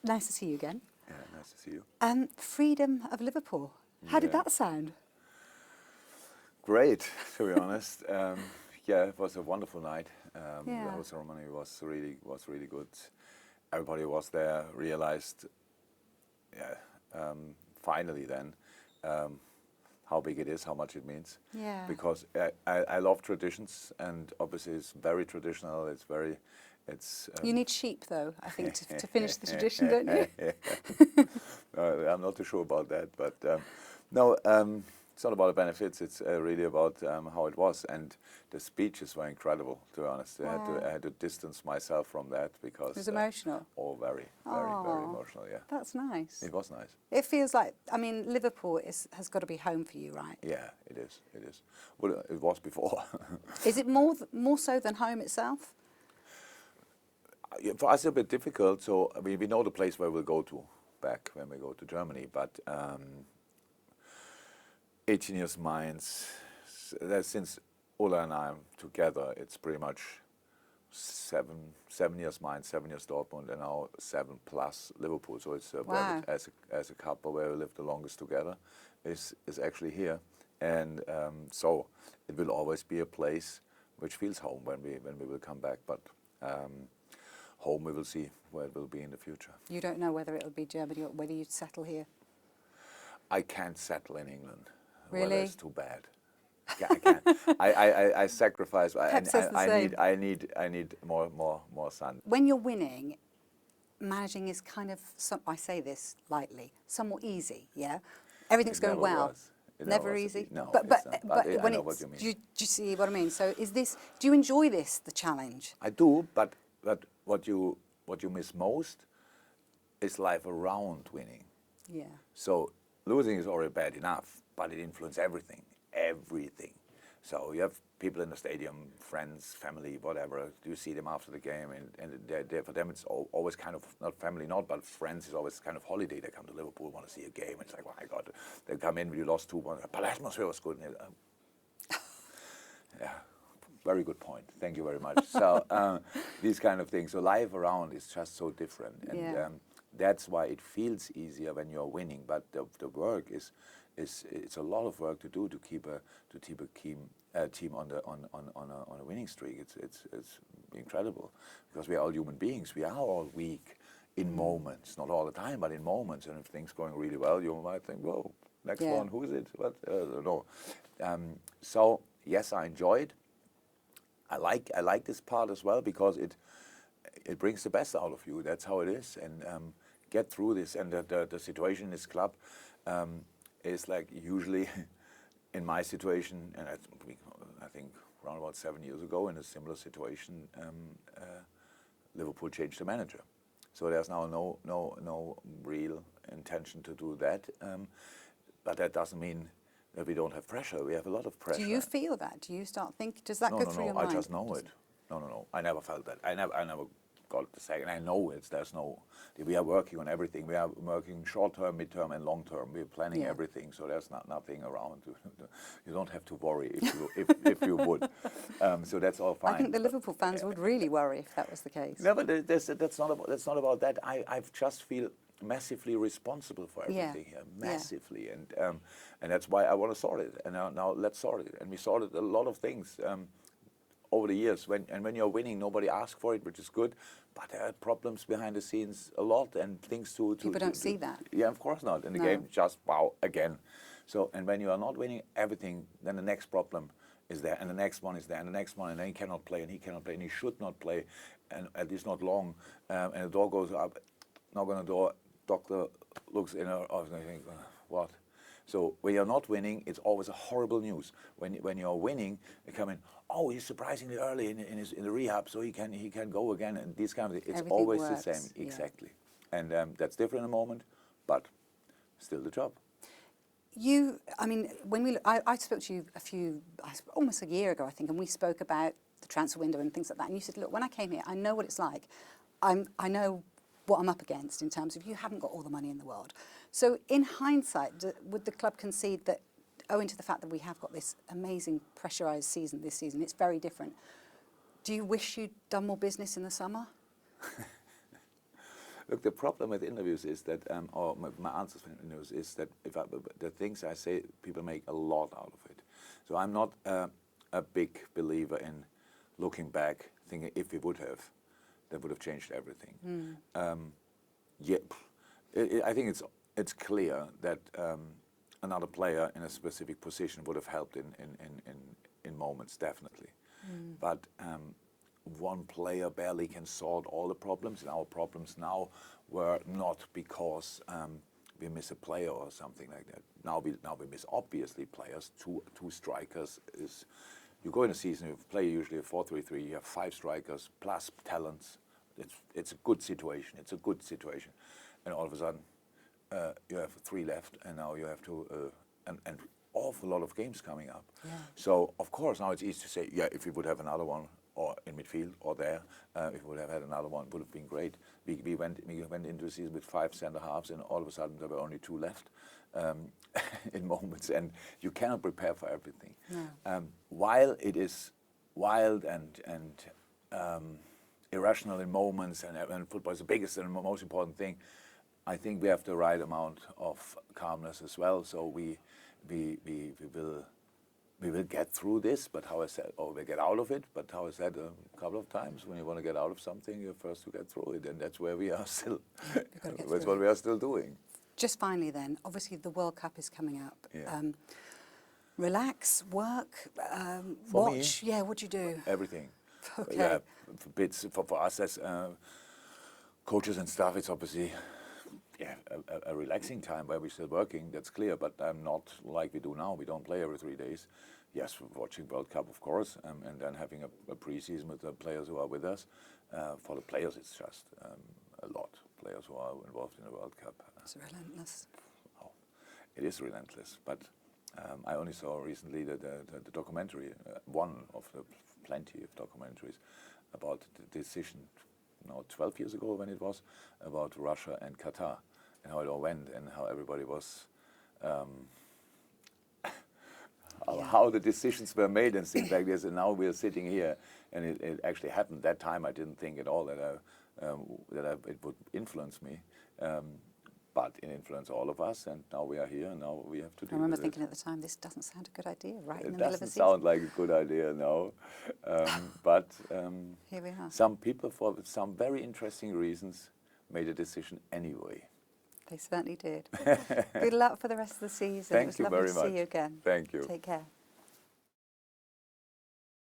Nice to see you again. Yeah, nice to see you. Freedom of Liverpool. How did Yeah. that sound? Great, to be honest. Yeah, it was a wonderful night. Yeah. The whole ceremony was really good. Everybody was there, realized, yeah, finally then, how big it is, how much it means. Yeah. Because I love traditions, and obviously it's very traditional. It's. You need sheep, though, I think, to finish the tradition, don't you? I'm not too sure about that, but no, it's not about the benefits. It's really about how it was, and the speeches were incredible. To be honest, Wow. I had to distance myself from that because It was emotional. Oh, very Oh, emotional. Yeah, that's nice. it was nice. It feels like, I mean, Liverpool has got to be home for you, right? Yeah, it is. It is. Well, it was before. Is it more so than home itself? Yeah, for us, it's a bit difficult. So I mean, we know the place where we'll go to back when we go to Germany, but 18 years Mainz. Since Ola and I are together, it's pretty much 7 years Mainz, 7 years Dortmund, and now 7+ Liverpool. So it's Wow. as a couple where we live the longest together is actually here, and so it will always be a place which feels home when we will come back, but. Home, we will see where it will be in the future. You don't know whether it'll be Germany or whether you'd settle here? I can't settle in England. Really? Weather is too bad. Yeah, I can't. I sacrifice. Pep says the same. I need more sun. When you're winning, managing is kind of, I say this lightly, somewhat easy, yeah? Everything's It going never well. was. It Never was. easy? No, but it's not. but I when know it's, what you mean. do you see what I mean? So do you enjoy the challenge? I do, but what you miss most is life around winning. Yeah. So losing is already bad enough, but it influences everything. So you have people in the stadium, friends, family, whatever. You see them after the game, and for them it's always kind of, not family, but friends is always kind of holiday. They come to Liverpool, want to see a game. It's like, oh my God, they come in, we lost 2-1, but the atmosphere was good. Yeah. Very good point. Thank you very much. So these kind of things. So life around is just so different, and Yeah. that's why it feels easier when you're winning. But the work is it's a lot of work to do to keep a team on a winning streak. It's incredible because we are all human beings. We are all weak in moments, not all the time, but in moments. And if things going really well, you might think, whoa, next Yeah. one, who is it? What? No. So yes, I enjoyed. I like this part as well because it brings the best out of you. That's how it is, and get through this. And the situation in this club is like usually in my situation, and I think around about 7 years ago in a similar situation, Liverpool changed the manager. So there's now no real intention to do that, but that doesn't mean that we don't have pressure. We have a lot of pressure. Do you feel that? Do you start thinking, does that go through your mind? I just know it. No. I never felt that. I never got the second. I know we are working on everything. We are working short-term, mid-term, and long-term. We're planning everything, so there's nothing around. You don't have to worry if you would. So that's all fine. I think the Liverpool fans would really worry if that was the case. No, but that's not about that. I just feel massively responsible for everything here, massively, and that's why I want to sort it. And now let's sort it. And we sorted a lot of things over the years. When you're winning, nobody asks for it, which is good. But there are problems behind the scenes a lot, and things to People don't see that. Yeah, of course not. And the game just wow again. So and when you are not winning everything, then the next problem is there, and the next one is there, and the next one, and then he cannot play, and he cannot play, and he should not play, and at least not long. And the door goes up, knock on the door. Doctor looks in her eyes and I think, what? So when you're not winning, it's always a horrible news. When you're winning, they come in, oh, he's surprisingly early in the rehab, so he can go again, and these kind of things. It's Everything always works, the same, yeah. exactly. And that's different in a moment, but still the job. I mean, I spoke to you almost a year ago, I think, and we spoke about the transfer window and things like that. And you said, look, when I came here, I know what it's like. I know what I'm up against in terms of you haven't got all the money in the world. So in hindsight, would the club concede that, owing to the fact that we have got this amazing pressurised season this season, it's very different. Do you wish you'd done more business in the summer? Look, the problem with interviews is that, or my answers for interviews is that the things I say, people make a lot out of it. So I'm not a big believer in looking back, thinking if we would have, that would have changed everything. Yeah, I think it's clear that another player in a specific position would have helped in moments, definitely. But one player barely can solve all the problems, and our problems now were not because we miss a player or something like that. Now we miss obviously players. Two strikers is. You go in a season, you play usually a 4-3-3. You have 5 strikers plus talents. It's a good situation. It's a good situation, and all of a sudden you have 3 left, and now you have to and awful lot of games coming up. Yeah. So of course now it's easy to say, yeah, if we would have another one, or in midfield, or there, if we would have had another one, it would have been great. We went into the season with 5 centre halves, and all of a sudden there were only 2 left in moments, and you cannot prepare for everything. No. While it is wild and irrational in moments, and football is the biggest and most important thing, I think we have the right amount of calmness as well. So we will get through this, but how I said, or we'll get out of it. But how I said a couple of times, when you want to get out of something, you first to get through it, and that's where we are still. That's what we are still doing. Just finally, then, obviously the World Cup is coming up. Yeah. Relax, work, For watch. me, Yeah, what do you do? Everything. Okay. Yeah, for bits for us as coaches and staff, it's obviously a relaxing time where we're still working. That's clear, but not like we do now. We don't play every 3 days. Yes, we're watching World Cup, of course, and then having a pre-season with the players who are with us. For the players, it's just a lot. Players who are involved in the World Cup. It's relentless. Oh, it is relentless, but I only saw recently the documentary, one of the plenty of documentaries about the decision, 12 years ago when it was, about Russia and Qatar, and how it all went, and how everybody was, how the decisions were made and things like this, and now we're sitting here, and it actually happened. That time I didn't think at all that it would influence me. But it influenced all of us, and now we are here, and now we have to do it. I remember thinking at the time, this doesn't sound a good idea, right in the It middle of the doesn't season. sound like a good idea now, but Here we are. some people, for some very interesting reasons, made a decision anyway. They certainly did. Good luck for the rest of the season. Thank It was you lovely very to much. see you again. Thank you. Take care.